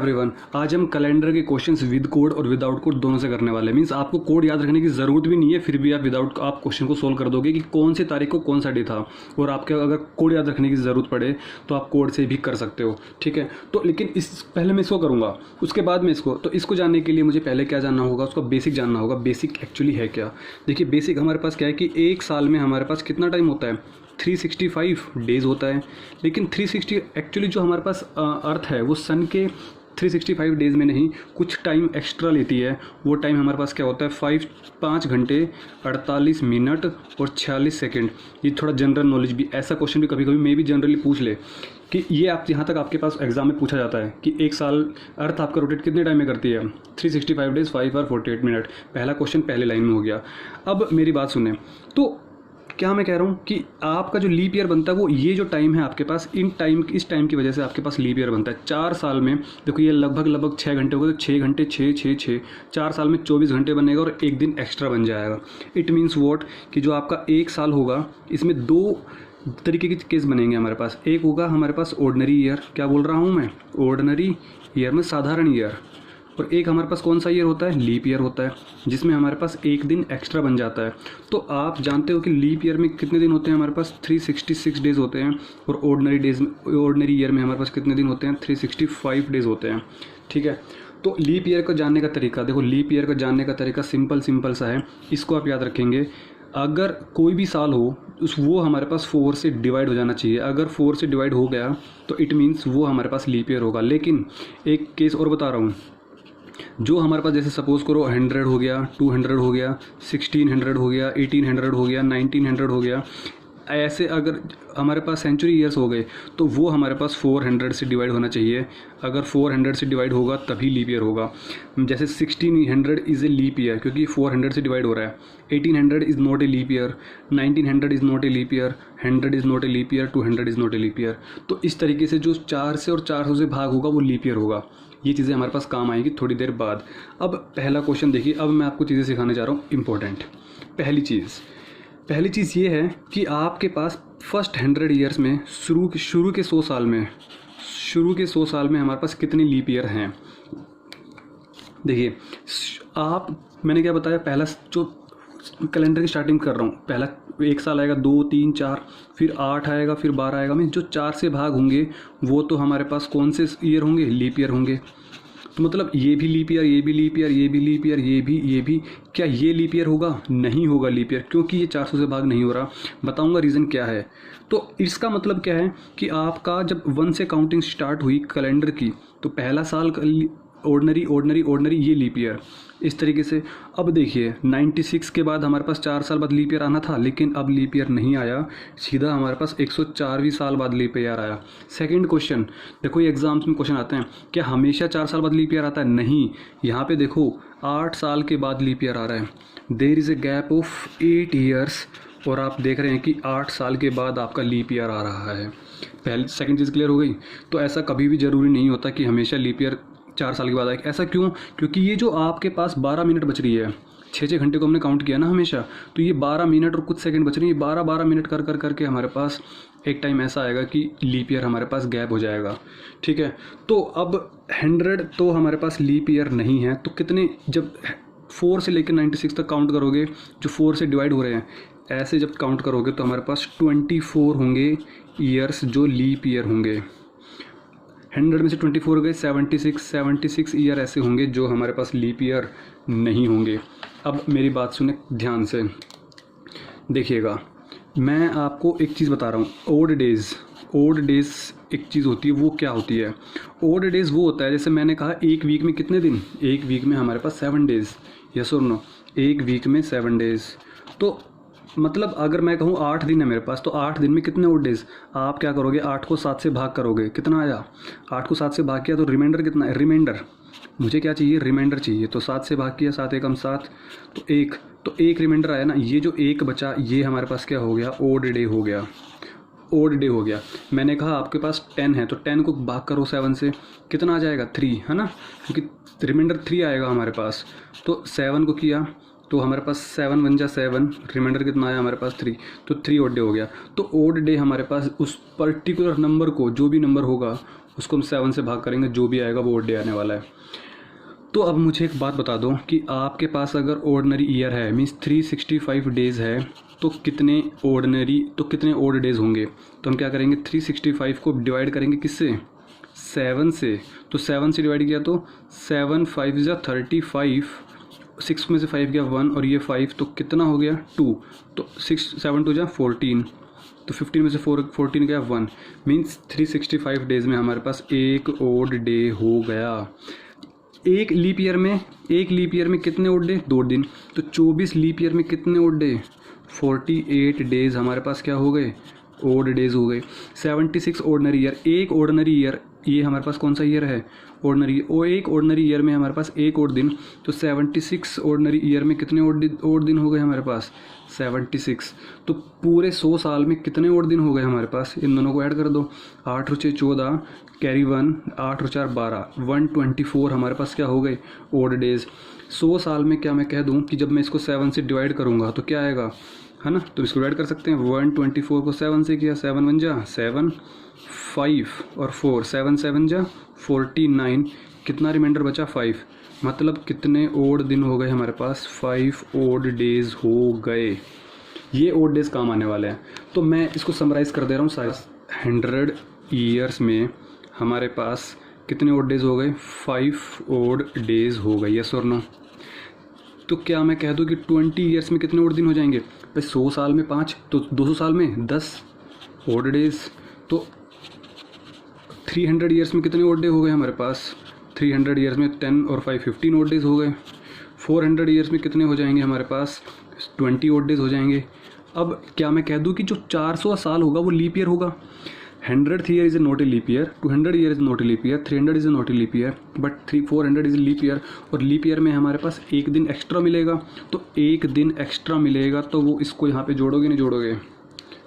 Everyone, आज हम calendar के क्वेश्चंस विद कोड और विदाउट कोड दोनों से करने वाले हैं। मीन्स आपको कोड याद रखने की ज़रूरत भी नहीं है, फिर भी आप विदाउट आप क्वेश्चन को सोल्व कर दोगे कि कौन सी तारीख को कौन सा डे था। और आपके अगर कोड याद रखने की ज़रूरत पड़े तो आप कोड से भी कर सकते हो, ठीक है। तो लेकिन इस पहले मैं इसको करूँगा, उसके बाद में इसको जानने के लिए मुझे पहले क्या जानना होगा, उसका बेसिक जानना होगा। बेसिक एक्चुअली है क्या? देखिए, बेसिक हमारे पास क्या है कि एक साल में हमारे पास कितना टाइम होता है, 365 डेज़ होता है। लेकिन 360 एक्चुअली जो हमारे पास अर्थ है वो सन के 365 डेज़ में नहीं, कुछ टाइम एक्स्ट्रा लेती है। वो टाइम हमारे पास क्या होता है, 5 घंटे 48 मिनट और 46 सेकेंड। ये थोड़ा जनरल नॉलेज भी, ऐसा क्वेश्चन भी कभी कभी मे भी जनरली पूछ ले कि ये आप यहाँ तक आपके पास एग्जाम में पूछा जाता है कि एक साल अर्थ आपका रोटेट कितने टाइम में करती है, 365 डेज़ 5 और 48 मिनट। पहला क्वेश्चन पहले लाइन में हो गया। अब मेरी बात सुने, तो क्या मैं कह रहा हूँ कि आपका जो लीप ईयर बनता है वो ये जो टाइम है आपके पास, इस टाइम की वजह से आपके पास लीप ईयर बनता है। 4 साल में देखो ये लगभग 6 घंटे हो गए, तो 6 घंटे 6 4 साल में 24 घंटे बनेगा और एक दिन एक्स्ट्रा बन जाएगा। इट मीन्स वॉट कि जो आपका एक साल होगा इसमें 2 तरीके के केस बनेंगे हमारे पास। एक होगा हमारे पास ऑर्डिनरी ईयर, क्या बोल रहा हूँ मैं, ऑर्डिनरी ईयर में साधारण ईयर। और एक हमारे पास कौन सा ईयर होता है, लीप ईयर होता है, जिसमें हमारे पास एक दिन एक्स्ट्रा बन जाता है। तो आप जानते हो कि लीप ईयर में कितने दिन होते हैं, हमारे पास 366 डेज़ होते हैं। और ऑर्डिनरी ईयर में हमारे पास कितने दिन होते हैं, 365 डेज़ होते हैं, ठीक है। तो लीप ईयर को जानने का तरीका देखो, लीप ईयर को जानने का तरीका सिंपल सा है। इसको आप याद रखेंगे, अगर कोई भी साल हो वो हमारे पास 4 से डिवाइड हो जाना चाहिए। अगर 4 से डिवाइड हो गया तो इट मीन्स वो हमारे पास लीप ईयर होगा। लेकिन एक केस और बता रहा हूँ, जो हमारे पास जैसे सपोज़ करो 100 हो गया, 200 हो गया, 1600 हो गया, 1800 हो गया, 1900 हो गया, ऐसे अगर हमारे पास सेंचुरी ईयर्स हो गए तो वो हमारे पास 400 से डिवाइड होना चाहिए। अगर 400 से डिवाइड होगा तभी लीप ईयर होगा। जैसे 1600 इज़ ए लीप ईयर क्योंकि 400 से डिवाइड हो रहा है। 1800 is not a leap year, 1900 is not a leap year, 100 is not a leap year, 200 is not a leap year. तो इस तरीके से जो 4 से और 400 से भाग होगा वो लीप ईयर होगा। ये चीज़ें हमारे पास काम आएंगी थोड़ी देर बाद। अब पहला क्वेश्चन देखिए, अब मैं आपको चीज़ें सिखाने जा रहा हूँ इंपॉर्टेंट। पहली चीज़ ये है कि आपके पास फर्स्ट 100 ईयर्स में शुरू के 100 साल में हमारे पास कितने लीप ईयर हैं। देखिए मैंने क्या बताया, पहला जो कैलेंडर की स्टार्टिंग कर रहा हूँ, पहला एक साल आएगा, 2 3 4, फिर 8 आएगा, फिर 12 आएगा। मीन्स जो 4 से भाग होंगे वो तो हमारे पास कौन से ईयर होंगे, लीप ईयर होंगे। तो मतलब ये भी लीप ईयर, ये भी लीप ईयर, ये भी लीप ईयर, ये भी क्या ये लीप ईयर होगा? नहीं होगा लीप ईयर, क्योंकि ये 400 से भाग नहीं हो रहा। बताऊंगा रीज़न क्या है। तो इसका मतलब क्या है कि आपका जब 1 से काउंटिंग स्टार्ट हुई कैलेंडर की, तो पहला साल ऑर्डिनरी ये लीप ईयर, इस तरीके से। अब देखिए 96 के बाद हमारे पास 4 साल बाद लीप ईयर आना था, लेकिन अब लीप ईयर नहीं आया, सीधा हमारे पास 104वीं साल बाद लीप ईयर आया। सेकंड क्वेश्चन देखो, ये एग्जाम्स में क्वेश्चन आते हैं, क्या हमेशा 4 साल बाद लीप ईयर आता है? नहीं, यहाँ पे देखो 8 साल के बाद लीप ईयर आ रहा है। There is a gap of 8 years और आप देख रहे हैं कि 8 साल के बाद आपका लीप ईयर आ रहा है। सेकेंड चीज़ क्लियर हो गई। तो ऐसा कभी भी ज़रूरी नहीं होता कि हमेशा लीप ईयर 4 साल के बाद आए। ऐसा क्यों? क्योंकि ये जो आपके पास 12 मिनट बच रही है, 6 घंटे को हमने काउंट किया ना हमेशा, तो ये 12 मिनट और कुछ सेकंड बच रही है। 12 मिनट करके हमारे पास एक टाइम ऐसा आएगा कि लीप ईयर हमारे पास गैप हो जाएगा, ठीक है। तो अब 100 तो हमारे पास लीप ईयर नहीं है, तो कितने, जब 4 से लेकर 96 तक काउंट करोगे, जो 4 से डिवाइड हो रहे हैं, ऐसे जब काउंट करोगे तो हमारे पास 24 होंगे ईयर्स जो लीप ईयर होंगे। 100 में से 24 हो गए, 76 ईयर ऐसे होंगे जो हमारे पास लीप ईयर नहीं होंगे। अब मेरी बात सुने ध्यान से, देखिएगा, मैं आपको एक चीज़ बता रहा हूँ। ओड डेज़ एक चीज़ होती है, वो क्या होती है? ओड डेज़ वो होता है, जैसे मैंने कहा एक वीक में कितने दिन, एक वीक में हमारे पास 7 डेज़, यस और नो, एक वीक में 7 डेज़। तो मतलब अगर मैं कहूँ 8 दिन है मेरे पास, तो 8 दिन में कितने ओड डेज़? आप क्या करोगे, 8 को 7 से भाग करोगे, कितना आया? 8 को 7 से भाग किया तो रिमाइंडर कितना है? रिमाइंडर मुझे क्या चाहिए, रिमाइंडर चाहिए। तो 7 से भाग किया, 7 एकम 7, तो एक रिमाइंडर आया ना। ये जो एक बचा ये हमारे पास क्या हो गया, ओड डे हो गया। मैंने कहा आपके पास 10 है, तो 10 को भाग करो 7 से, कितना आ जाएगा, 3, है ना, क्योंकि रिमाइंडर 3 आएगा हमारे पास। तो 7 को किया तो हमारे पास 7 बन जा 7, रिमाइंडर कितना आया हमारे पास 3, तो 3 ओड डे हो गया। तो ओड डे हमारे पास उस पर्टिकुलर नंबर को, जो भी नंबर होगा उसको हम 7 से भाग करेंगे, जो भी आएगा वो ओड डे आने वाला है। तो अब मुझे एक बात बता दो कि आपके पास अगर ऑर्डिनरी ईयर है, मीन्स 365 डेज़ है, तो कितने ओड डेज़ होंगे। तो हम क्या करेंगे, 365 को डिवाइड करेंगे किससे, 7 से। तो 7 से डिवाइड किया तो 7 5 या 35, 6 में से 5 गया 1 और ये 5, तो कितना हो गया 2। तो 6 7 2 जा 14, तो 15 में से 14 गया 1, मीन्स 365 डेज़ में हमारे पास एक ओड डे हो गया। एक लीप ईयर में कितने ओड डे, 2 दिन। तो 24 लीप ईयर में कितने ओड डे, 48 डेज़ हमारे पास क्या हो गए, ओड डेज़ हो गए। 76 ऑर्डिनरी ईयर, एक ऑर्डिनरी ईयर, ये हमारे पास कौन सा ईयर है, ऑर्डिनरी। और एक ऑर्डिनरी ईयर में हमारे पास एक और दिन, तो 76 ऑर्डिनरी ईयर में कितने और दिन हो गए हमारे पास, 76। तो पूरे 100 साल में कितने और दिन हो गए हमारे पास, इन दोनों को ऐड कर दो, 8 और 6 14, कैरी 1, 8 और 4 12, 124 हमारे पास क्या हो गए, ओड डेज़। 100 साल में क्या मैं कह दूं कि जब मैं इसको 7 से डिवाइड करूंगा तो क्या आएगा, है ना। तो इसको डिवाइड कर सकते हैं, 124 को 7 से किया, 7 1 जा 7, 5 और 4, 7 7 जा 49, कितना रिमाइंडर बचा 5, मतलब कितने ओड दिन हो गए हमारे पास, 5 ओड डेज़ हो गए। ये ओड डेज़ काम आने वाले हैं। तो मैं इसको समराइज़ कर दे रहा हूँ, साइज 100 ईयर्स में हमारे पास कितने ओड डेज़ हो गए, 5 ओड डेज़ हो गए, यस और नो। तो क्या मैं कह दूँ कि 20 ईयर्स में कितने ओड दिन हो जाएंगे भाई, 100 साल में 5, तो 200 साल में 10 ओड डेज़। तो 300 ईयर्स में कितने ओड डे हो गए हमारे पास, 300 ईयर्स में 10 और 5 15 ओड डेज़ हो गए। 400 ईयर्स में कितने हो जाएंगे हमारे पास, 20 ओड डेज़ हो जाएंगे। अब क्या मैं कह दूँ कि जो 400 साल होगा वो लीप ईयर होगा। 100th year is not a leap year, 200 year is not a leap year, 300 is not a leap year, but 400 is leap year. और लीप ईयर में हमारे पास एक दिन एक्स्ट्रा मिलेगा, तो एक दिन एक्स्ट्रा मिलेगा तो वो इसको यहाँ पे जोड़ोगे नहीं जोड़ोगे,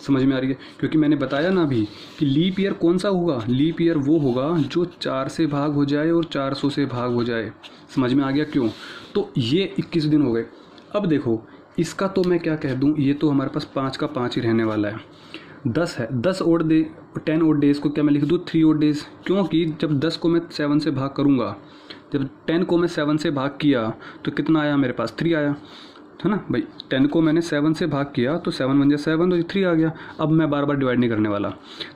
समझ में आ रही है। क्योंकि मैंने बताया ना अभी कि लीप ईयर कौन सा होगा, लीप ईयर वो होगा जो 4 से भाग हो जाए और 400 से भाग हो जाए, समझ में आ गया क्यों। तो ये 21 दिन हो गए। अब देखो इसका तो मैं क्या कह दूँ, ये तो हमारे पास 5 का 5 ही रहने वाला है। 10 है, 10 ओड डे, 10 ओड डेज़ को क्या मैं लिख दूँ 3 ओड डेज़, क्योंकि जब 10 को मैं 7 से भाग करूँगा, जब 10 को मैं 7 से भाग किया तो कितना आया मेरे पास, 3 आया, है ना भाई। 10 को मैंने 7 से भाग किया तो 7 1 जा 7, तो 3 आ गया। अब मैं बार बार डिवाइड नहीं करने वाला।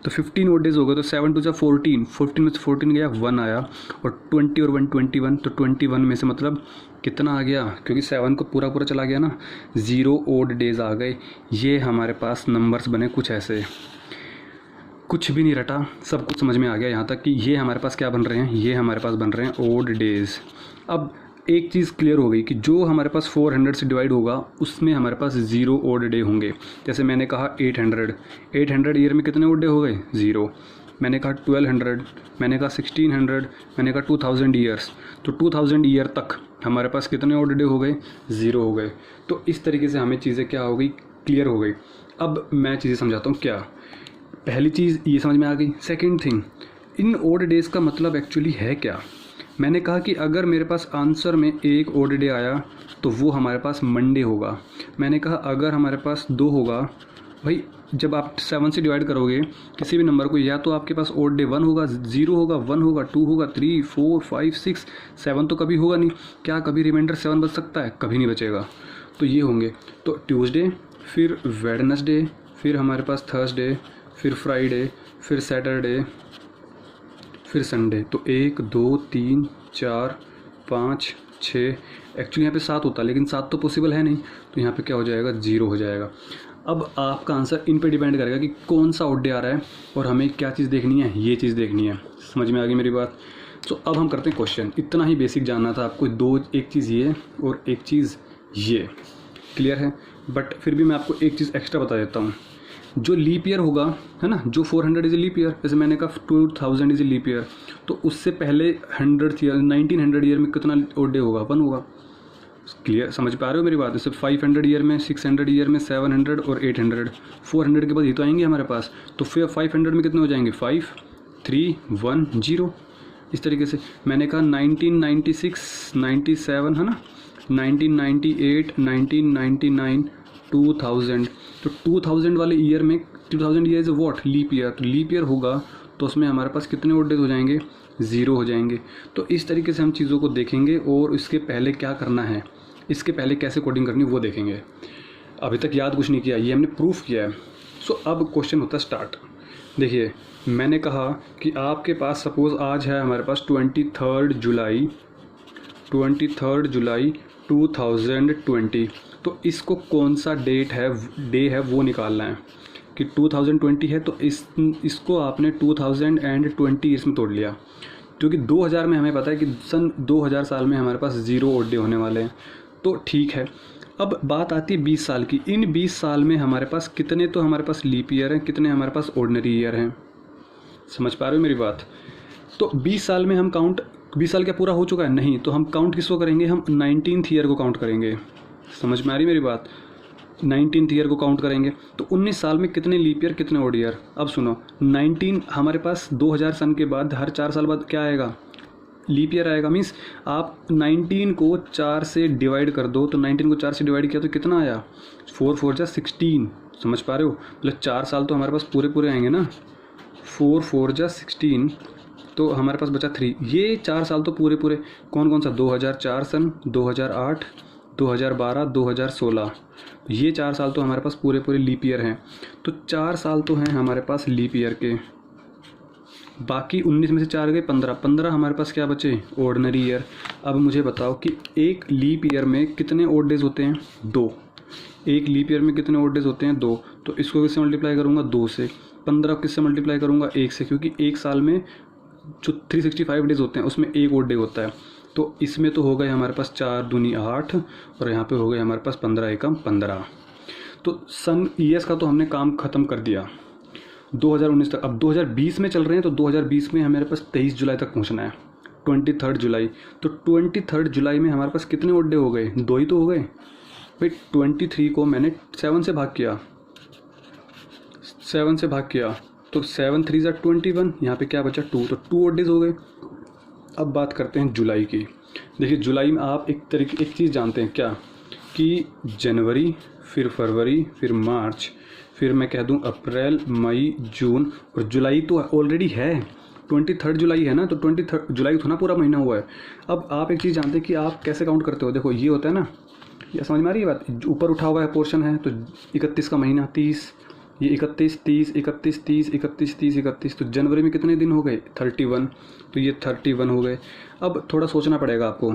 तो 15 ओड डेज़ हो गए, तो 7 2 जा 14, 14 में से 14 गया 1 आया, और 20 और 1 21, तो 21 में से मतलब कितना आ गया, क्योंकि 7 को पूरा पूरा चला गया ना, 0 ओड डेज़ आ गए। ये हमारे पास नंबर्स बने कुछ ऐसे, कुछ भी नहीं रटा, सब कुछ समझ में आ गया यहाँ तक कि ये हमारे पास क्या बन रहे हैं, ये हमारे पास बन रहे हैं ओड डेज़। अब एक चीज़ क्लियर हो गई कि जो हमारे पास 400 से डिवाइड होगा उसमें हमारे पास 0 ओड डे होंगे। जैसे मैंने कहा 800 ईयर में कितने ओड डे हो गए, 0। मैंने कहा 1200, मैंने कहा 1600, मैंने कहा 2000 ईयर्स, तो 2000 ईयर तक हमारे पास कितने ओड डे हो गए, 0 हो गए। तो इस तरीके से हमें चीज़ें क्या हो गई, क्लियर हो गई। अब मैं चीज़ें समझाता हूँ। क्या पहली चीज़ ये समझ में आ गई। सेकेंड थिंग, इन ओड डेज़ का मतलब एक्चुअली है क्या। मैंने कहा कि अगर मेरे पास आंसर में एक ओड डे आया तो वो हमारे पास मंडे होगा। मैंने कहा अगर हमारे पास 2 होगा, भाई जब आप 7 से डिवाइड करोगे किसी भी नंबर को, या तो आपके पास ओड डे 1 होगा, 0 होगा, 1 होगा, 2 होगा, 3 4 5 6 7 तो कभी होगा नहीं। क्या कभी रिमाइंडर 7 बच सकता है, कभी नहीं बचेगा। तो ये होंगे, तो ट्यूसडे, फिर वेडनेसडे, फिर हमारे पास थर्सडे, फिर फ्राइडे, फिर सैटरडे, फिर संडे। तो 1 2 3 4 5 6, एक्चुअली यहाँ पे 7 होता है लेकिन 7 तो पॉसिबल है नहीं, तो यहाँ पे क्या हो जाएगा, 0 हो जाएगा। अब आपका आंसर इन पे डिपेंड करेगा कि कौन सा ओड डे आ रहा है और हमें क्या चीज़ देखनी है, ये चीज़ देखनी है। समझ में आ गई मेरी बात। तो अब हम करते हैं क्वेश्चन। इतना ही बेसिक जानना था आपको, एक चीज़ ये और एक चीज़ ये, क्लियर है। बट फिर भी मैं आपको एक चीज़ एक्स्ट्रा बता देता हूँ। जो लीप ईयर होगा, है ना, जो 400 इज़ ए लीप ईयर, जैसे मैंने कहा 2000 इज़ ए लीप ईयर, तो उससे पहले 100th ईयर 1900 ईयर में कितना ओड डे होगा, 1 होगा। क्लियर, समझ पा रहे हो मेरी बात। जैसे 500 ईयर में, 600 ईयर में, 700 और 800, 400 के बाद ये तो आएंगे हमारे पास। तो फिर 500 में कितने हो जाएंगे, 5 3 1 0। इस तरीके से मैंने कहा 1996 97, है ना, 1998 1999 2000। तो 2000 वाले ईयर में, 2000 year is what, leap year. तो लीप ईयर होगा तो उसमें हमारे पास कितने ओड डेज हो जाएंगे, 0 हो जाएंगे। तो इस तरीके से हम चीज़ों को देखेंगे और इसके पहले क्या करना है, इसके पहले कैसे कोडिंग करनी वो देखेंगे। अभी तक याद कुछ नहीं किया, ये हमने प्रूफ किया है। सो अब क्वेश्चन होता है स्टार्ट। देखिए मैंने कहा कि आपके पास सपोज़ आज है हमारे पास 23 जुलाई 2020। तो इसको कौन सा डे है वो निकालना है कि 2020 है, तो इसको आपने 2020 इसमें तोड़ लिया, क्योंकि 2000 में हमें पता है कि सन 2000 साल में हमारे पास 0 ओड डे होने वाले हैं। तो ठीक है, अब बात आती है 20 साल की। इन 20 साल में हमारे पास कितने, तो हमारे पास लीप ईयर हैं, कितने हमारे पास ऑर्डिनरी ईयर हैं। समझ पा रहे हो मेरी बात? तो 20 साल में हम काउंट, 20 साल क्या पूरा हो चुका है? नहीं। तो हम काउंट किसको करेंगे, हम 19th ईयर को काउंट करेंगे। समझ में आ रही मेरी बात? 19th ईयर को काउंट करेंगे। तो 19 साल में कितने लीप ईयर, कितने ओड ईयर। अब सुनो, 19 हमारे पास 2000 सन के बाद हर 4 साल बाद क्या आएगा, लीप ईयर आएगा। मीन्स आप 19 को 4 से डिवाइड कर दो, तो 19 को 4 से डिवाइड किया तो कितना आया, 4 4 जा 16। समझ पा रहे हो? मतलब 4 साल तो हमारे पास पूरे पूरे आएंगे ना, 4 4 जा 16, तो हमारे पास बचा 3। ये 4 साल तो पूरे पूरे कौन कौन सा, 2004 सन, 2008, 2012, 2016, ये 4 साल तो हमारे पास पूरे पूरे लीप ईयर हैं। तो 4 साल तो हैं हमारे पास लीप ईयर के। बाकी 19 में से 4 गए 15, 15 हमारे पास क्या बचे, ऑर्डिनरी ईयर। अब मुझे बताओ कि एक लीप ईयर में कितने ओड डेज होते हैं, 2। एक लीप ईयर में कितने ओड डेज होते हैं, 2। तो इसको किससे मल्टीप्लाई करूँगा, 2 से। 15 किससे मल्टीप्लाई करूँगा, 1 से, क्योंकि एक साल में जो 365 डेज होते हैं उसमें एक ओड डे होता है। तो इसमें तो हो गए हमारे पास 4 दूनी 8, और यहाँ पे हो गए हमारे पास 15 एकम 15। तो सन ईयर्स का तो हमने काम ख़त्म कर दिया 2019 तक। अब 2020 में चल रहे हैं, तो 2020 में हमारे पास 23 जुलाई तक पहुँचना है, 23 जुलाई। तो 23 जुलाई में हमारे पास कितने ओड डे हो गए, 2 ही तो हो गए भाई। 23 को मैंने 7 से भाग किया, 7 से भाग किया, तो 7 3 ज़ा 21, यहाँ पे क्या बचा, 2, तो 2 ओड डेज हो गए। अब बात करते हैं जुलाई की। देखिए जुलाई में आप एक चीज़ जानते हैं क्या, कि जनवरी, फिर फरवरी, फिर मार्च, फिर मैं कह दूं अप्रैल, मई, जून, और जुलाई तो ऑलरेडी है, 23 जुलाई है ना, तो 23 जुलाई तो ना पूरा महीना हुआ है। अब आप एक चीज़ जानते हैं कि आप कैसे काउंट करते हो। देखो ये होता है ना, ये समझ में आ रही है बात, ऊपर उठा हुआ है पोर्शन है, तो 31 का महीना 30, ये 31 30 31 30 31 30 31, तो जनवरी में कितने दिन हो गए, 31, तो ये 31 हो गए। अब थोड़ा सोचना पड़ेगा आपको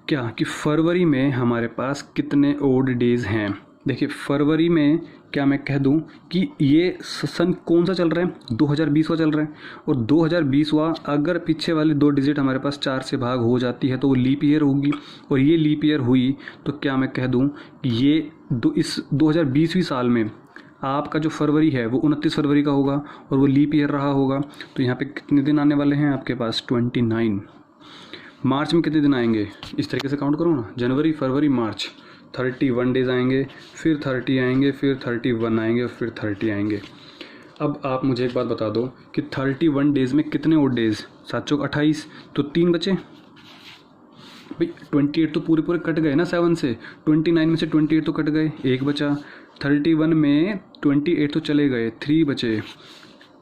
क्या, कि फरवरी में हमारे पास कितने ओड डेज़ हैं। देखिए फरवरी में क्या मैं कह दूं कि ये सन कौन सा चल रहा है, 2020 चल रहा है, और 2020वां अगर पीछे वाले 2 डिजिट हमारे पास 4 से भाग हो जाती है तो वो लीप ईयर होगी, और ये लीप ईयर हुई तो क्या मैं कह दूं कि ये इस 2020वीं साल में आपका जो फरवरी है वो 29 फरवरी का होगा, और वो लीप ईयर रहा होगा। तो यहाँ पे कितने दिन आने वाले हैं आपके पास, 29। मार्च में कितने दिन आएंगे, इस तरीके से काउंट करो ना, जनवरी फरवरी मार्च, 31 डेज़ आएंगे, फिर 30 आएंगे, फिर 31 आएंगे, और फिर 30 आएंगे। अब आप मुझे एक बात बता दो कि 31 डेज़ में कितने ओड डेज़, 7 चौक 28, तो 3 बचे भाई। 28 तो पूरे पूरे कट गए ना 7 से, 29 में से 28 तो कट गए, 1 बचा। 31 में 28 तो चले गए, 3 बचे।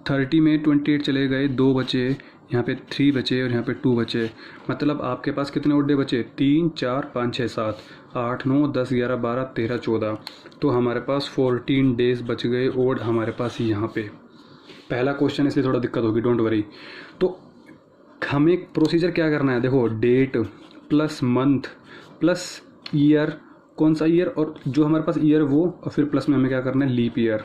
30 में 28 चले गए, 2 बचे, यहाँ पे 3 बचे, और यहाँ पे 2 बचे। मतलब आपके पास कितने ओड डे बचे, 3 4 5 6 7 8 9 10 11 12 13 14, तो हमारे पास 14 डेज़ बच गए ओड हमारे पास यहाँ पे। पहला क्वेश्चन इसलिए थोड़ा दिक्कत होगी, डोंट वरी। तो हमें प्रोसीजर क्या करना है, देखो date plus month plus year, कौन सा ईयर, और जो हमारे पास ईयर वो, और फिर प्लस में हमें क्या करना है, लीप ईयर।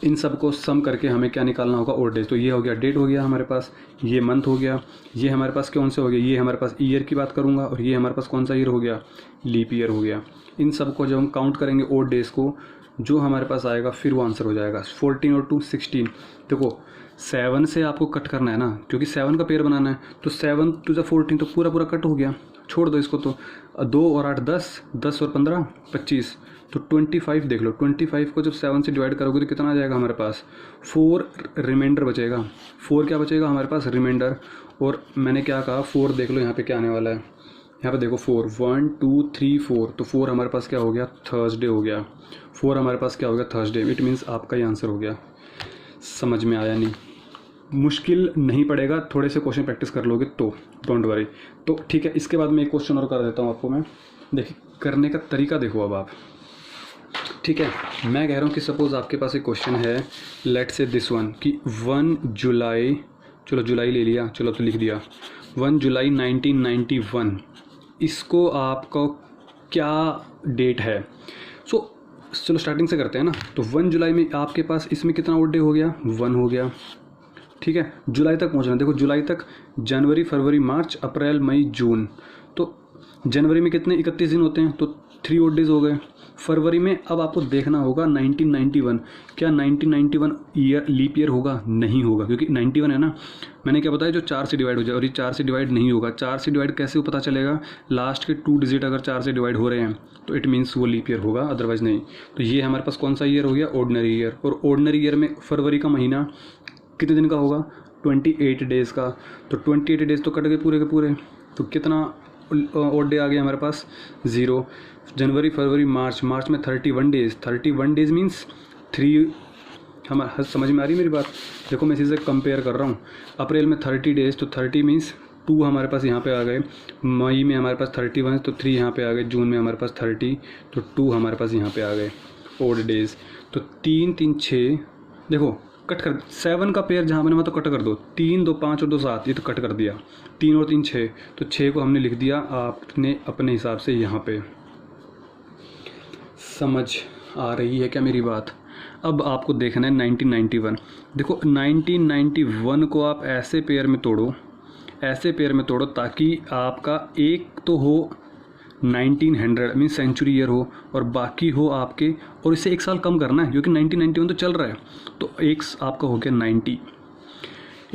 इन सब को सम करके हमें क्या निकालना होगा, ओड डेज। तो ये हो गया डेट हो गया हमारे पास, ये मंथ हो गया, ये हमारे पास कौन से हो गया, ये हमारे पास ईयर की बात करूँगा, और ये हमारे पास कौन सा ईयर हो गया, लीप ईयर हो गया। इन सब को जब हम काउंट करेंगे ओड डेज को, जो हमारे पास आएगा फिर वो आंसर हो जाएगा 14 और 2 16। देखो 7 से आपको कट करना है ना, क्योंकि 7 का पेयर बनाना है, तो 7 टू द 14, तो पूरा पूरा कट हो गया, छोड़ दो इसको। तो 2 और 8 10, 10 और 15 25, तो 25 देख लो। 25 को जब 7 से डिवाइड करोगे तो कितना आ जाएगा हमारे पास, 4 रिमाइंडर बचेगा। 4 क्या बचेगा हमारे पास, रिमाइंडर। और मैंने क्या कहा, 4 देख लो यहाँ पे क्या आने वाला है, यहाँ पे देखो 4 1 2 3 4, तो 4 हमारे पास क्या हो गया, थर्सडे हो गया। 4 हमारे पास क्या हो गया, थर्सडे। इट मीन्स आपका ही आंसर हो गया। समझ में आया नहीं, मुश्किल नहीं पड़ेगा, थोड़े से क्वेश्चन प्रैक्टिस कर लोगे तो डोंट वरी। तो ठीक है, इसके बाद मैं एक क्वेश्चन और कर देता हूँ आपको मैं। देखिए करने का तरीका देखो अब आप, ठीक है। मैं कह रहा हूँ कि सपोज़ आपके पास एक क्वेश्चन है, लेट से दिस वन कि 1 जुलाई, चलो जुलाई ले लिया, चलो तो लिख दिया 1 जुलाई 1991, इसको आपका क्या डेट है। सो चलो स्टार्टिंग से करते हैं ना। तो 1 जुलाई में आपके पास इसमें कितना ओड डे हो गया, 1 हो गया, ठीक है। जुलाई तक पहुंचना, देखो जुलाई तक जनवरी फरवरी मार्च अप्रैल मई जून, तो जनवरी में कितने 31 दिन होते हैं, तो 3 ओड डेज हो गए। फरवरी में अब आपको देखना होगा 1991, क्या 1991 ईयर लीप ईयर होगा, नहीं होगा, क्योंकि 91 है ना, मैंने क्या बताया जो 4 से डिवाइड हो जाए, और ये 4 से डिवाइड नहीं होगा। 4 से डिवाइड कैसे पता चलेगा, लास्ट के 2 डिजिट अगर 4 से डिवाइड हो रहे हैं तो इट मीन्स वो लीप ईयर होगा, अदरवाइज नहीं। तो ये हमारे पास कौन सा ईयर हो गया, ऑर्डिनरी ईयर। और ऑर्डिनरी ईयर में फरवरी का महीना कितने दिन का होगा, 28 डेज़ का। तो 28 डेज़ तो कट गए पूरे के पूरे, तो कितना ओड डे आ गया हमारे पास, 0। जनवरी फरवरी मार्च, मार्च में 31 डेज़, 31 डेज़ मीन्स 3, हमारा समझ में आ रही मेरी बात। देखो मैं इसी से कंपेयर कर रहा हूँ। अप्रैल में 30 डेज़, तो 30 मीन्स 2 हमारे पास यहाँ पे आ गए। मई में हमारे पास 31, तो 3 यहाँ पे आ गए। जून में हमारे पास 30, तो 2 हमारे पास यहाँ पे आ गए ओड डेज़। तो 3 3 6, देखो कट कर 7 का पेयर जहाँ बना हुआ तो कट कर दो, 3 2 5 और 2 7, ये तो कट कर दिया। 3 और 3 6, तो 6 को हमने लिख दिया आपने अपने हिसाब से यहाँ पे। समझ आ रही है क्या मेरी बात। अब आपको देखना है 1991। देखो 1991 को आप ऐसे पेयर में तोड़ो, ऐसे पेयर में तोड़ो ताकि आपका एक तो हो 1900 मीन सेंचुरी ईयर हो, और बाकी हो आपके, और इससे 1 साल कम करना है क्योंकि 1991 तो चल रहा है, तो एक आपका हो गया 90,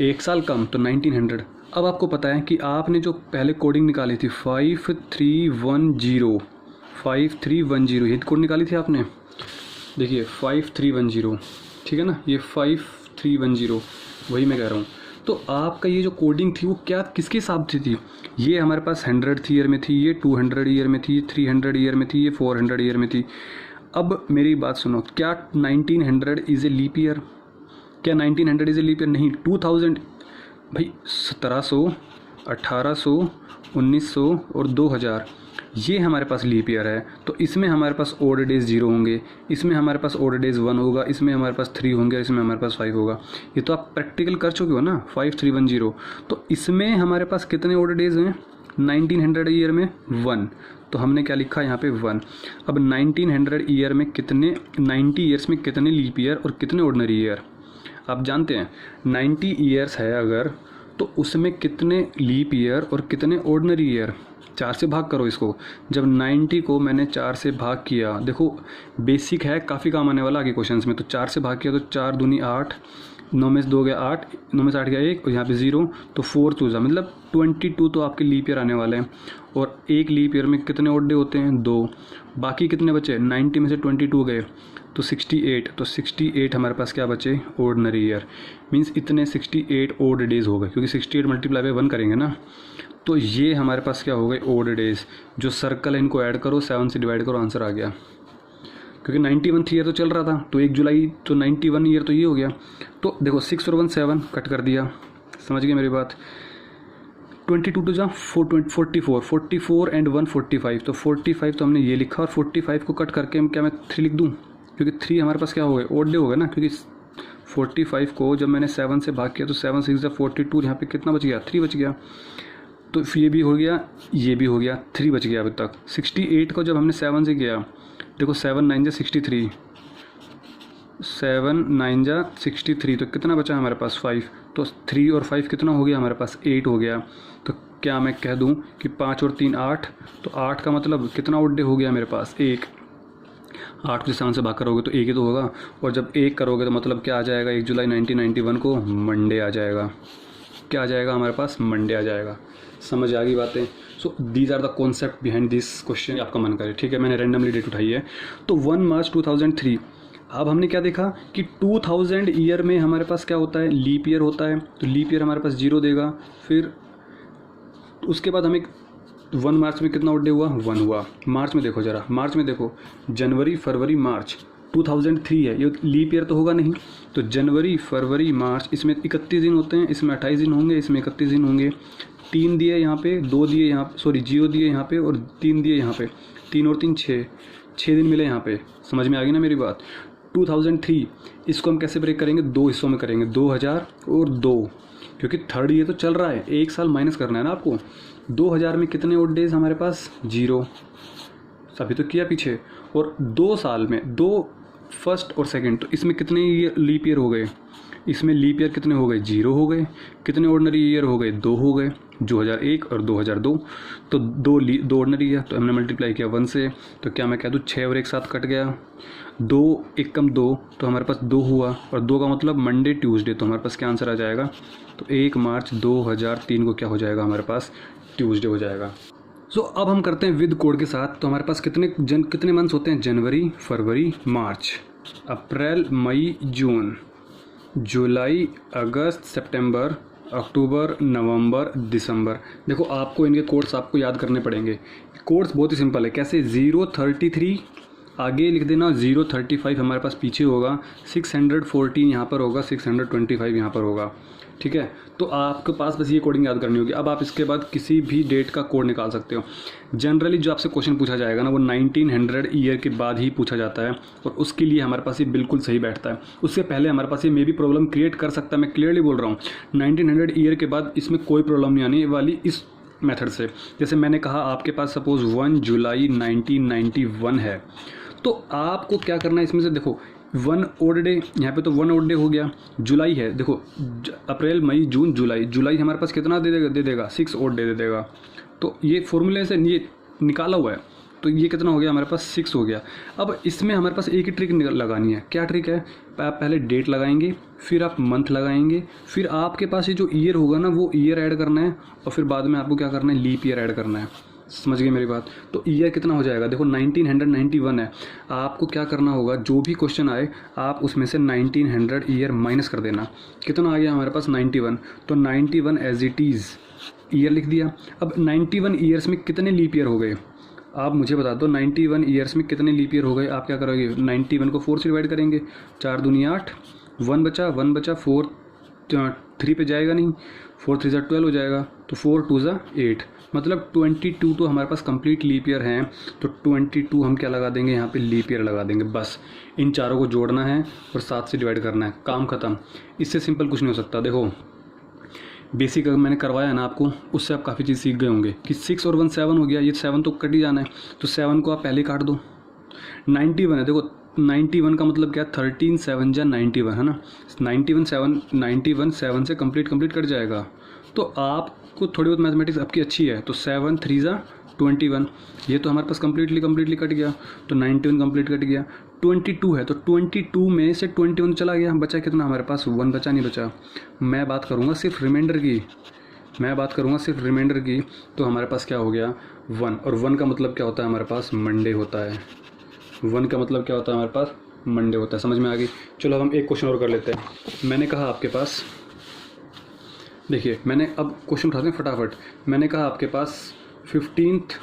1 साल कम तो 1900। अब आपको पता है कि आपने जो पहले कोडिंग निकाली थी 5310, 5310 ये कोड निकाली थी आपने, देखिए 5310, ठीक है ना, ये 5310 वही मैं कह रहा हूँ। तो आपका ये जो कोडिंग थी वो क्या किसके हिसाब से थी, ये हमारे पास 100th ईयर में थी, ये 200 ईयर में थी, ये 300 ईयर में थी, ये 400 ईयर में थी। अब मेरी बात सुनो, क्या 1900 इज़ ए लीप ईयर, क्या 1900 इज़ ए लीप ईयर, नहीं। 2000 भाई 1700, 1800, 1900 और 2000 ये हमारे पास लीप ईयर है, तो इसमें हमारे पास ओड डेज 0 होंगे, इसमें हमारे पास ओड डेज 1 होगा, इसमें हमारे पास 3 होंगे, इसमें हमारे पास 5 होगा। ये तो आप प्रैक्टिकल कर चुके हो ना, 5310। तो इसमें हमारे पास कितने ओड डेज हैं 1900 ईयर में, 1, तो हमने क्या लिखा यहाँ पे 1। अब 1900 ईयर में कितने, 90 ईयर्स में कितने लीप ईयर और कितने ऑर्डिनरी ईयर आप जानते हैं। 90 ईयर्स है अगर, तो उसमें कितने लीप ईयर और कितने ऑर्डिनरी ईयर, 4 से भाग करो इसको। जब 90 को मैंने 4 से भाग किया, देखो बेसिक है, काफ़ी काम आने वाला आगे क्वेश्चंस में। तो 4 से भाग किया तो 4 दूनी 8, 9 में से 2 गया 8, 9 में से 8 गया 1, और यहाँ पे 0, तो 4 चूजा, मतलब 22 तो आपके लीप ईयर आने वाले हैं। और एक लीप ईयर में कितने ओड डे होते हैं, 2। बाकी कितने बचे, 90 में से 22 गए तो 68, तो 68 हमारे पास क्या बचे, ऑर्डिनरी ईयर। मीन्स इतने 68 ओड डेज हो गए, क्योंकि 68 मल्टीप्लाई बाय 1 करेंगे ना, तो ये हमारे पास क्या हो गए, ओड डेज। जो सर्कल है इनको ऐड करो, 7 से डिवाइड करो, आंसर आ गया। क्योंकि 91 ईयर तो चल रहा था, तो 1 जुलाई तो 91 ईयर तो ये हो गया। तो देखो 6 और 1 7 कट कर दिया, समझ गए मेरी बात। 22 टू जा 44 एंड 1 45, तो 45 तो हमने ये लिखा, और 45 को कट करके क्या मैं 3 लिख दूँ, क्योंकि 3 हमारे पास क्या हो गए, ओड डे हो गए ना। क्योंकि 45 को जब मैंने 7 से भाग किया तो 7 6 42, यहाँ पे कितना बच गया, 3 बच गया। तो ये भी हो गया, ये भी हो गया, 3 बच गया अभी तक। 68 को जब हमने 7 से किया, देखो 7 9 जा 63, 7 9 जा 63, तो कितना बचा हमारे पास 5, तो 3 और 5 कितना हो गया हमारे पास, 8 हो गया। तो क्या मैं कह दूं कि 5 और 3 8, तो 8 का मतलब कितना ओड डे हो गया मेरे पास, 1। 8 को 7 से भाग करोगे तो 1 ही तो होगा, और जब 1 करोगे तो मतलब क्या आ जाएगा, 1 जुलाई 1991 को मंडे आ जाएगा। क्या आ जाएगा हमारे पास, मंडे आ जाएगा। समझ आ गई बातें। So these are the concept behind this question, आपका मन करे, ठीक है। मैंने रैंडमली डेट उठाई है। तो 1 मार्च 2003, अब हमने क्या देखा कि 2000 ईयर में हमारे पास क्या होता है, लीप ईयर होता है, तो लीप ईयर हमारे पास 0 देगा। फिर उसके बाद हमें 1 मार्च में कितना ओड डे हुआ, 1 हुआ। मार्च में देखो ज़रा, मार्च में देखो जनवरी फरवरी मार्च, 2003 है, ये लीप ईयर तो होगा नहीं। तो जनवरी, फरवरी, मार्च, इसमें 31 दिन होते हैं, इसमें 28 दिन होंगे, इसमें 31 दिन होंगे। 3 दिए यहाँ पे, 2 दिए यहाँ, सॉरी 0 दिए यहाँ पे और 3 दिए यहाँ पे, 3 और 3 6 दिन मिले यहाँ पे। समझ में आ गई ना मेरी बात। 2003 इसको हम कैसे ब्रेक करेंगे, 2 हिस्सों में करेंगे, 2000 और 2, क्योंकि थर्ड ईयर तो चल रहा है, एक साल माइनस करना है ना आपको। 2000 में कितने ओड डेज हमारे पास, 0, अभी तो किया पीछे। और 2 साल में 2 फर्स्ट और सेकंड, तो इसमें कितने लीप ईयर हो गए, इसमें लीप ईयर कितने हो गए, 0 हो गए। कितने ऑर्डिनरी ईयर हो गए, 2 हो गए, 2001 और 2002। तो 2 ऑर्डिनरी है, तो हमने मल्टीप्लाई किया 1 से, तो क्या मैं कह दूँ 6 और 1 साथ कट गया, 2 1 कम 2, तो हमारे पास 2 हुआ। और 2 का मतलब मंडे ट्यूसडे, तो हमारे पास क्या आंसर आ जाएगा, तो 1 मार्च 2003 को क्या हो जाएगा हमारे पास, ट्यूसडे हो जाएगा। सो अब हम करते हैं विद कोड के साथ। तो हमारे पास कितने मंथ्स होते हैं, जनवरी, फरवरी, मार्च, अप्रैल, मई, जून, जुलाई, अगस्त, सितंबर, अक्टूबर, नवंबर, दिसंबर। देखो आपको इनके कोड्स आपको याद करने पड़ेंगे। कोड्स बहुत ही सिंपल है, कैसे, 033 आगे लिख देना, 035 हमारे पास पीछे होगा, 614 यहाँ पर होगा, 625 यहाँ पर होगा। ठीक है, तो आपके पास बस ये कोडिंग याद करनी होगी। अब आप इसके बाद किसी भी डेट का कोड निकाल सकते हो। जनरली जो आपसे क्वेश्चन पूछा जाएगा ना, वो 1900 ईयर के बाद ही पूछा जाता है, और उसके लिए हमारे पास ये बिल्कुल सही बैठता है। उससे पहले हमारे पास ये मे भी प्रॉब्लम क्रिएट कर सकता है, मैं क्लियरली बोल रहा हूँ। 1900 ईयर के बाद इसमें कोई प्रॉब्लम नहीं आने वाली इस मेथड से। जैसे मैंने कहा आपके पास सपोज 1 जुलाई 1991 है, तो आपको क्या करना है इसमें से, देखो 1 ओड डे, यहाँ पे तो 1 ओड डे हो गया। जुलाई है, देखो अप्रैल, मई, जून, जुलाई हमारे पास कितना दे देगा 6 ओड डे दे देगा। तो ये फॉर्मूले से ये निकाला हुआ है, तो ये कितना हो गया हमारे पास, 6 हो गया। अब इसमें हमारे पास एक ही ट्रिक लगानी है। क्या ट्रिक है, आप पहले डेट लगाएंगे, फिर आप मंथ लगाएंगे, फिर आपके पास ये जो ईयर होगा ना वो ईयर ऐड करना है, और फिर बाद में आपको क्या करना है, लीप ईयर ऐड करना है। समझ गए मेरी बात। तो ईयर कितना हो जाएगा, देखो 1991 है, आपको क्या करना होगा, जो भी क्वेश्चन आए आप उसमें से 1900 ईयर माइनस कर देना। कितना आ गया हमारे पास, 91, तो 91 एज इट इज़ ईयर लिख दिया। अब 91 ईयर्स में कितने लीप ईयर हो गए, आप मुझे बता दो, 91 ईयर्स में कितने लीप ईयर हो गए। आप क्या करोगे, 91 को 4 से डिवाइड करेंगे, 4 दूनी 8, 1 बचा, 4 3 पे जाएगा नहीं, 4 3 = 12 हो जाएगा, तो 4 2 = 8, मतलब 22 तो हमारे पास कंप्लीट लीप ईयर हैं। तो 22 हम क्या लगा देंगे यहाँ पे, लीप ईयर लगा देंगे। बस इन चारों को जोड़ना है और 7 से डिवाइड करना है, काम खत्म। इससे सिंपल कुछ नहीं हो सकता। देखो बेसिक अगर मैंने करवाया ना आपको, उससे आप काफ़ी चीज़ सीख गए होंगे कि 6 और 1 7 हो गया, ये 7 तो कट ही जाना है, तो 7 को आप पहले काट दो। 91 है, देखो 91 का मतलब क्या, 13 7 = 91 है ना, 91 7 से कंप्लीट कट जाएगा। तो आपको थोड़ी बहुत मैथमेटिक्स आपकी अच्छी है, तो 7 3 = 21, ये तो हमारे पास कम्प्लीटली कट गया, तो 91 कंप्लीट कट गया। 22 है, तो 22 में से 21 चला गया, बचा कितना हमारे पास, 1 बचा, नहीं बचा। मैं बात करूँगा सिर्फ रिमाइंडर की, तो हमारे पास क्या हो गया, 1, और 1 का मतलब क्या होता है हमारे पास, मंडे होता है। 1 का मतलब क्या होता है हमारे पास, मंडे होता है। समझ में आ गई। चलो अब हम एक क्वेश्चन और कर लेते हैं। मैंने कहा आपके पास, देखिए मैंने अब क्वेश्चन उठाते हैं फटाफट। मैंने कहा आपके पास 15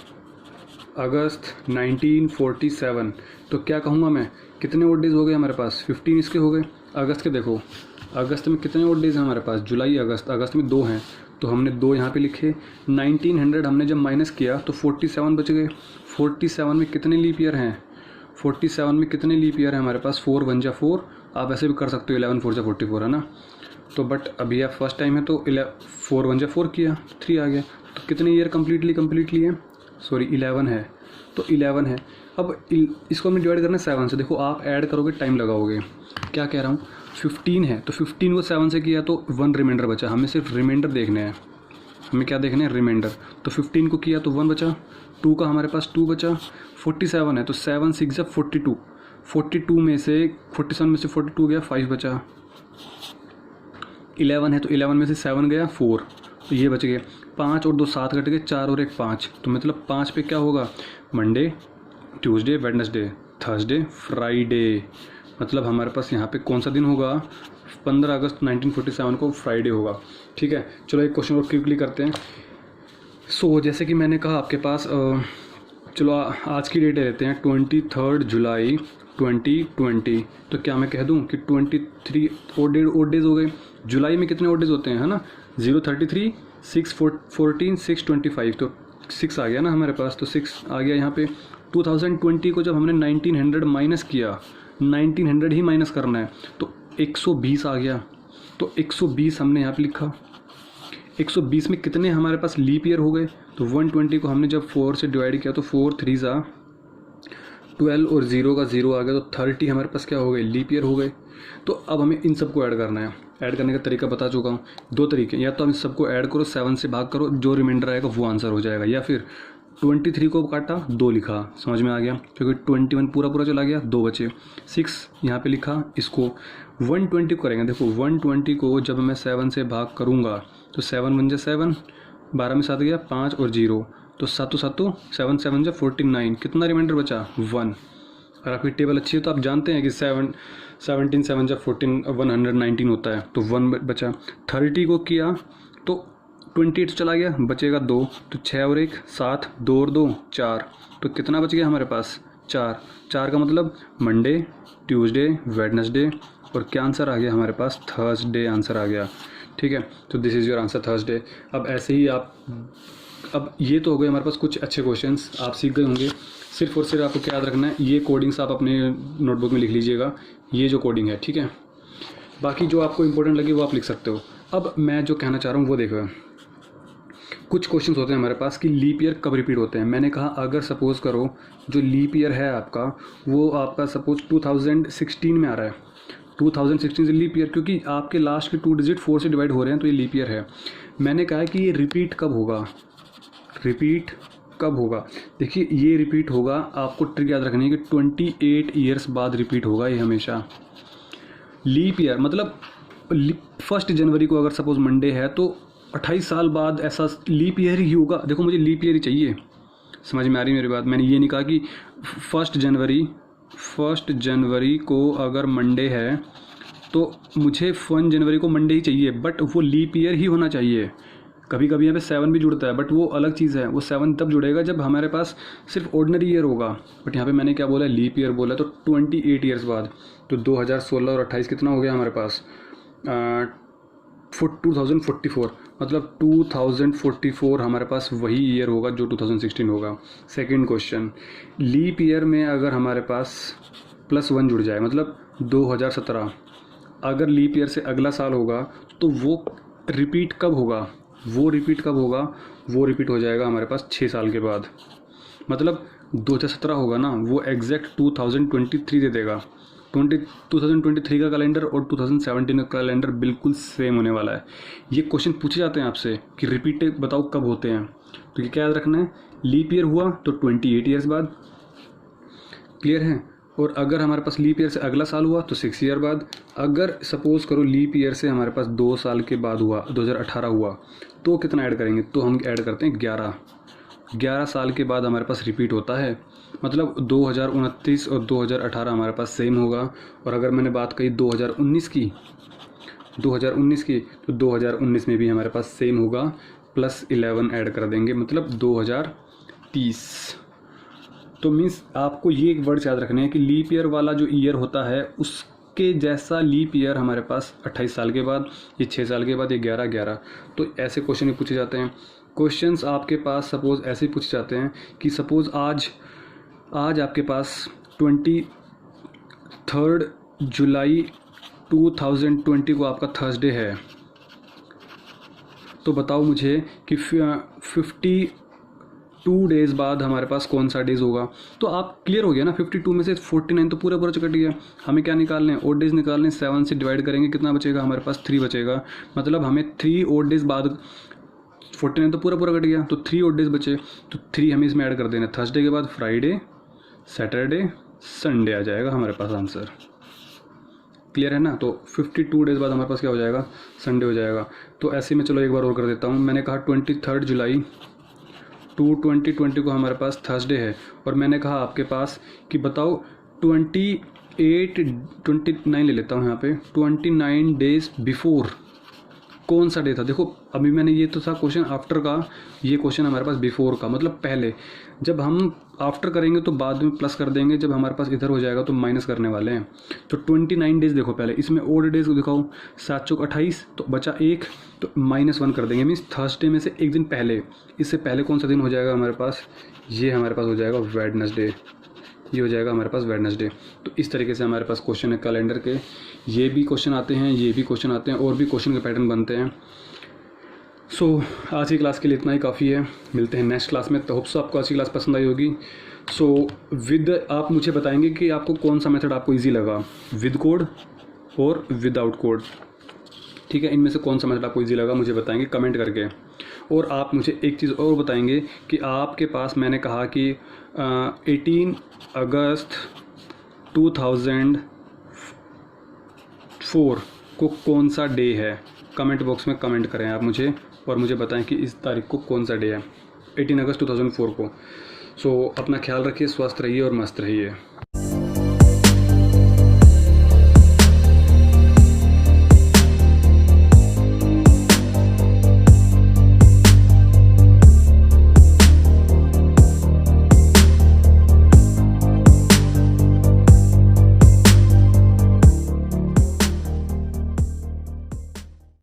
अगस्त 1947, तो क्या कहूँगा मैं, कितने ओड डेज हो गए हमारे पास, 15 इसके हो गए। अगस्त के देखो, अगस्त में कितने ओड डेज हैं हमारे पास, जुलाई अगस्त में 2 हैं, तो हमने 2 यहाँ पे लिखे। 1900 हमने जब माइनस किया तो 47 बच गए। 47 में कितने लीप ईयर हैं, 47 में कितने लीप ईयर है हमारे पास, 4 1 = 4, आप ऐसे भी कर सकते हो, 11 4 = 44 है ना। तो बट अभी आप फर्स्ट टाइम है तो 4 1 = 4 किया, 3 आ गया। तो कितने ईयर कम्प्लीटली है, सॉरी 11 है, तो 11 है। अब इसको हमने डिवाइड करना है 7 से। देखो आप ऐड करोगे टाइम लगाओगे, क्या कह रहा हूँ, 15 है तो 15 को 7 से किया तो 1 रिमाइंडर बचा। हमें सिर्फ रिमाइंडर देखने हैं, हमें क्या देखना है, रिमाइंडर। तो 15 को किया तो 1 बचा, 2 का हमारे पास 2 बचा। 47 है तो 7 6 = 42, 42 में से 47 में से 42 गया, 5 बचा। 11 है तो 11 में से 7 गया, 4, तो ये बच गए। 5 और 2 7 कट गए, 4 और 1 5, तो मतलब 5 पे क्या होगा, Monday, Tuesday, Wednesday, Thursday, Friday. मतलब हमारे पास यहाँ पे कौन सा दिन होगा, 15 अगस्त 1947 को फ्राइडे होगा। ठीक है, चलो एक क्वेश्चन और क्विकली करते हैं। सो जैसे कि मैंने कहा आपके पास, चलो आज की डेट लेते हैं 23 जुलाई 2020, तो क्या मैं कह दूं कि 23 ओड डेज हो गए। जुलाई में कितने ओड डेज होते हैं, है ना, 033, 614, 625, तो 6 आ गया ना हमारे पास, तो 6 आ गया यहाँ पे। 2020 को जब हमने 1900 माइनस किया, 1900 ही माइनस करना है, तो 120 आ गया, तो 120 हमने यहाँ पे लिखा। 120 में कितने हमारे पास लीप ईयर हो गए, तो 120 को हमने जब 4 से डिवाइड किया तो 4 3 12 और 0 का 0 आ गया, तो 30 हमारे पास क्या हो गए, लीप ईयर हो गए। तो अब हमें इन सबको ऐड करना है। ऐड करने का तरीका बता चुका हूँ, 2 तरीके, या तो हम इस सबको ऐड करो, 7 से भाग करो, जो रिमाइंडर आएगा वो आंसर हो जाएगा, या फिर 23 को काटा 2 लिखा, समझ में आ गया, क्योंकि 21 पूरा चला गया, 2 बचे, 6 यहाँ पे लिखा। इसको 120 को करेंगे, देखो 120 को जब मैं 7 से भाग करूँगा तो 7 1 जा 7, 12 में 7 गया, 5 और 0, तो 7 7 7 जा 49, कितना रिमाइंडर बचा, 1। अगर आपकी टेबल अच्छी है तो आप जानते हैं कि 17 7 जा 14, 119 होता है, तो 1 बचा। 30 को किया तो 28 चला गया, बचेगा 2, तो 6 और 1 7, 2 और 2 4, तो कितना बच गया हमारे पास, 4 का मतलब मंडे, ट्यूसडे, वेडनेसडे, और क्या आंसर आ गया हमारे पास, थर्सडे आंसर आ गया। ठीक है, तो this is your answer, Thursday. अब ऐसे ही आप, अब ये तो हो गए हमारे पास कुछ अच्छे क्वेश्चंस, आप सीख गए होंगे। सिर्फ और सिर्फ आपको क्या याद रखना है, ये कोडिंग्स आप अपने नोटबुक में लिख लीजिएगा, ये जो कोडिंग है, ठीक है। बाकी जो आपको इंपॉर्टेंट लगे वो आप लिख सकते हो। अब मैं जो कहना चाह रहा हूँ वो देखो, कुछ क्वेश्चंस होते हैं हमारे पास कि लीप ईयर कब रिपीट होते हैं। मैंने कहा अगर सपोज़ करो जो लीप ईयर है आपका, वो आपका सपोज 2016 में आ रहा है, 2016 से लीप ईयर, क्योंकि आपके लास्ट के 2 डिजिट 4 से डिवाइड हो रहे हैं, तो ये लीप ईयर है। मैंने कहा है कि ये रिपीट कब होगा, रिपीट कब होगा। देखिए ये रिपीट होगा, आपको ट्रिक याद रखनी है कि 28 ईयर्स बाद रिपीट होगा ये हमेशा। लीप ईयर मतलब 1 जनवरी को अगर सपोज मंडे है तो 28 साल बाद ऐसा लीप ईयर ही होगा। देखो मुझे लीप ईयर ही चाहिए, समझ में आ रही मेरी बात। मैंने ये नहीं कहा कि 1 जनवरी को अगर मंडे है तो मुझे 1 जनवरी को मंडे ही चाहिए, बट वो लीप ईयर ही होना चाहिए। कभी कभी यहाँ पे 7 भी जुड़ता है, बट वो अलग चीज़ है, वो 7 तब जुड़ेगा जब हमारे पास सिर्फ ऑर्डिनरी ईयर होगा। बट यहाँ पे मैंने क्या बोला, लीप ईयर बोला, तो 28 ईयर्स बाद, तो 2016 और 28 कितना हो गया हमारे पास, 2044, मतलब 2044 हमारे पास वही ईयर होगा जो 2016 होगा। सेकंड क्वेश्चन, लीप ईयर में अगर हमारे पास +1 जुड़ जाए, मतलब 2017, अगर लीप ईयर से अगला साल होगा तो वो रिपीट कब होगा, वो रिपीट हो जाएगा हमारे पास 6 साल के बाद। मतलब 2017 होगा ना, वो एग्जैक्ट 2023 दे देगा। 2023 का कैलेंडर और 2017 का कैलेंडर बिल्कुल सेम होने वाला है। ये क्वेश्चन पूछे जाते हैं आपसे कि रिपीट बताओ कब होते हैं, तो ये क्या याद रखना है, लीप ईयर हुआ तो 28 ईयर्स बाद, क्लियर है। और अगर हमारे पास लीप ईयर से अगला साल हुआ तो 6 ईयर बाद। अगर सपोज़ करो लीप ईयर से हमारे पास 2 साल के बाद हुआ, 2018 हुआ, तो कितना ऐड करेंगे, तो हम ऐड करते हैं 11 साल के बाद हमारे पास रिपीट होता है। मतलब 2029 और 2018 हमारे पास सेम होगा। और अगर मैंने बात कही 2019 की, तो 2019 में भी हमारे पास सेम होगा, +11 ऐड कर देंगे, मतलब 2030। तो मीन्स आपको ये एक वर्ड याद रखने हैं कि लीप ईयर वाला जो ईयर होता है उसके जैसा लीप ईयर हमारे पास 28 साल के बाद, ये 6 साल के बाद, ये 11। तो ऐसे क्वेश्चन पूछे जाते हैं। क्वेश्चंस आपके पास सपोज़ ऐसे पूछे जाते हैं कि सपोज़ आज आपके पास 23 जुलाई 2020 को आपका थर्सडे है, तो बताओ मुझे कि 52 डेज़ बाद हमारे पास कौन सा डेज़ होगा। तो आप क्लियर हो गया ना, 52 में से 49 तो पूरा कट गया। हमें क्या निकालने हैं, ओड डेज़ निकालने। 7 से डिवाइड करेंगे, कितना बचेगा हमारे पास, 3 बचेगा। मतलब हमें 3 ओड डेज़ बाद, 49 तो पूरा कट गया, तो 3 ओड डेज़ बचे, तो 3 हमें इसमें ऐड कर देना। थर्सडे के बाद फ्राइडे, सैटरडे, संडे आ जाएगा हमारे पास आंसर, क्लियर है ना। तो 52 डेज़ बाद हमारे पास क्या हो जाएगा, संडे हो जाएगा। तो ऐसे में चलो एक बार और कर देता हूँ। मैंने कहा 23 जुलाई 2020 को हमारे पास थर्सडे है, और मैंने कहा आपके पास कि बताओ 29 ले लेता हूँ यहाँ पे, 29 डेज़ बिफोर कौन सा डे था। देखो अभी मैंने ये तो था क्वेश्चन आफ्टर का, ये क्वेश्चन हमारे पास बिफोर का, मतलब पहले। जब हम आफ्टर करेंगे तो बाद में प्लस कर देंगे, जब हमारे पास इधर हो जाएगा तो माइनस करने वाले हैं। तो 29 डेज देखो पहले, इसमें ओड डेज को दिखाओ, 7 चौक 28, तो बचा 1, तो -1 कर देंगे। मीन्स थर्सडे में से एक दिन पहले, इससे पहले कौन सा दिन हो जाएगा हमारे पास, ये हमारे पास हो जाएगा वेडनेसडे, ये हो जाएगा हमारे पास वेडनेसडे। तो इस तरीके से हमारे पास क्वेश्चन है कैलेंडर के, ये भी क्वेश्चन आते हैं, ये भी क्वेश्चन आते हैं, और भी क्वेश्चन के पैटर्न बनते हैं। सो आज की क्लास के लिए इतना ही काफ़ी है, मिलते हैं नेक्स्ट क्लास में। तो होप सो आपको आज की क्लास पसंद आई होगी। सो विद आप मुझे बताएंगे कि आपको कौन सा मेथड आपको ईजी लगा, विद कोड और विदाउट कोड, ठीक है। इनमें से कौन सा मेथड आपको ईजी लगा मुझे बताएंगे कमेंट करके। और आप मुझे एक चीज़ और बताएंगे कि आपके पास, मैंने कहा कि 18 अगस्त 2004 को कौन सा डे है, कमेंट बॉक्स में कमेंट करें आप मुझे, और मुझे बताएं कि इस तारीख को कौन सा डे है, 18 अगस्त 2004 को। सो अपना ख्याल रखिए, स्वस्थ रहिए और मस्त रहिए।